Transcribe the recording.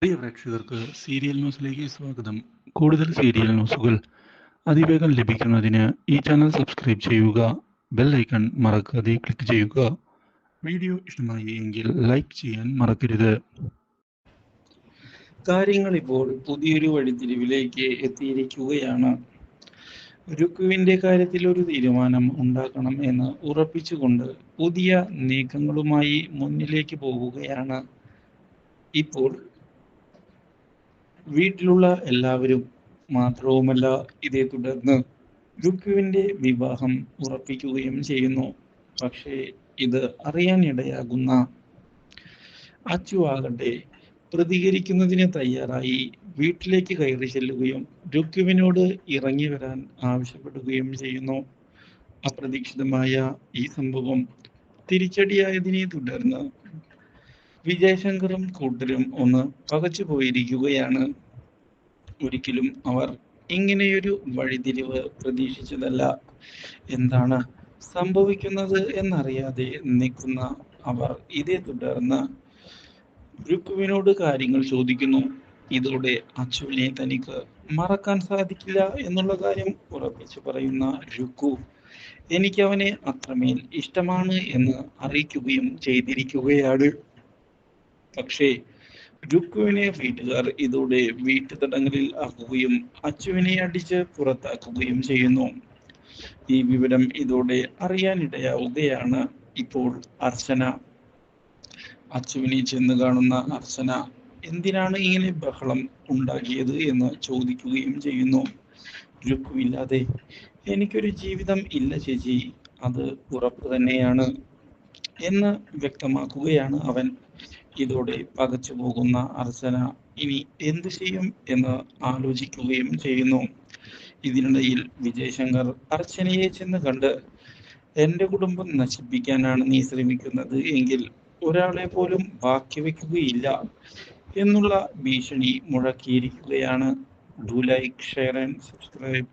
പ്രിയ പ്രേക്ഷകർക്ക് സീരിയൽ ന്യൂസിലേക്ക് സ്വാഗതം. കൂടുതൽ സീരിയൽ ന്യൂസുകൾ അതിവേഗം ലഭിക്കുന്നതിന് ഈ ചാനൽ സബ്സ്ക്രൈബ് ചെയ്യുക. ബെൽ ഐക്കൺ മറക്കാതെ ക്ലിക്ക് ചെയ്യുക. വീഡിയോ ഇഷ്ടമായി എങ്കിൽ ലൈക്ക് ചെയ്യാൻ മറക്കരുത്. കാര്യങ്ങൾ ഇപ്പോൾ പുതിയൊരു വഴിത്തിരിവിലേക്ക് എത്തിയിരിക്കുകയാണ്. രുക്കുവിന്റെ കാര്യത്തിൽ ഒരു തീരുമാനം ഉണ്ടാക്കണം എന്ന് ഉറപ്പിച്ചുകൊണ്ട് പുതിയ നീക്കങ്ങളുമായി മുന്നിലേക്ക് പോവുകയാണ് ഇപ്പോൾ വീട്ടിലുള്ള എല്ലാവരും. മാത്രവുമല്ല, ഇതേ തുടർന്ന് രുക്കുവിന്റെ വിവാഹം ഉറപ്പിക്കുകയും ചെയ്യുന്നു. പക്ഷേ ഇത് അറിയാനിടയാകുന്ന അച്ചു ആകട്ടെ പ്രതികരിക്കുന്നതിന് തയ്യാറായി വീട്ടിലേക്ക് കയറി ചെല്ലുകയും രുക്കുവിനോട് ഇറങ്ങി വരാൻ ആവശ്യപ്പെടുകയും ചെയ്യുന്നു. അപ്രതീക്ഷിതമായ ഈ സംഭവം തിരിച്ചടിയായതിനെ തുടർന്ന് വിജയശങ്കറും കൂട്ടരും ഒന്ന് പകച്ചു പോയിരിക്കുകയാണ്. ഒരിക്കലും അവർ ഇങ്ങനെയൊരു വഴിതിരിവ് പ്രതീക്ഷിച്ചതല്ല. എന്താണ് സംഭവിക്കുന്നത് എന്നറിയാതെ നിൽക്കുന്ന അവർ ഇതേ തുടർന്ന് രുക്കുവിനോട് കാര്യങ്ങൾ ചോദിക്കുന്നു. ഇതോടെ അച്ചുവിനെ തനിക്ക് മറക്കാൻ സാധിക്കില്ല എന്നുള്ള കാര്യം ഉറപ്പിച്ചു പറയുന്ന രുക്കു എനിക്ക് അവനെ അത്രമേൽ ഇഷ്ടമാണ് എന്ന് അറിയിക്കുകയും ചെയ്തിരിക്കുകയാണ്. പക്ഷേ രുക്കുവിനെ വീട്ടുകാർ ഇതോടെ വീട്ടുതടങ്കലിൽ ആക്കുകയും അച്ചുവിനെ അടിച്ച് പുറത്താക്കുകയും ചെയ്യുന്നു. ഈ വിവരം ഇതോടെ അറിയാനിടയാവുകയാണ് ഇപ്പോൾ അർച്ചന. അച്ചുവിനെ ചെന്ന് കാണുന്ന അർച്ചന എന്തിനാണ് ഇങ്ങനെ ബഹളം ഉണ്ടാക്കിയത് എന്ന് ചോദിക്കുകയും ചെയ്യുന്നു. രുക്കുമില്ലാതെ എനിക്കൊരു ജീവിതം ഇല്ല ചേച്ചി, അത് ഉറപ്പ് തന്നെയാണ് എന്ന് വ്യക്തമാക്കുകയാണ് അവൻ. ഇതോടെ പകച്ചു പോകുന്ന അർച്ചന ഇനി എന്തു ചെയ്യും എന്ന് ആലോചിക്കുകയും ചെയ്യുന്നു. ഇതിനിടയിൽ വിജയശങ്കർ അർച്ചനയെ ചെന്ന് കണ്ട്, എന്റെ കുടുംബം നശിപ്പിക്കാനാണ് നീ ശ്രമിക്കുന്നത് എങ്കിൽ ഒരാളെ പോലും ബാക്കി വെക്കുകയില്ല എന്നുള്ള ഭീഷണി മുഴക്കിയിരിക്കുകയാണ്. Do like, share and subscribe.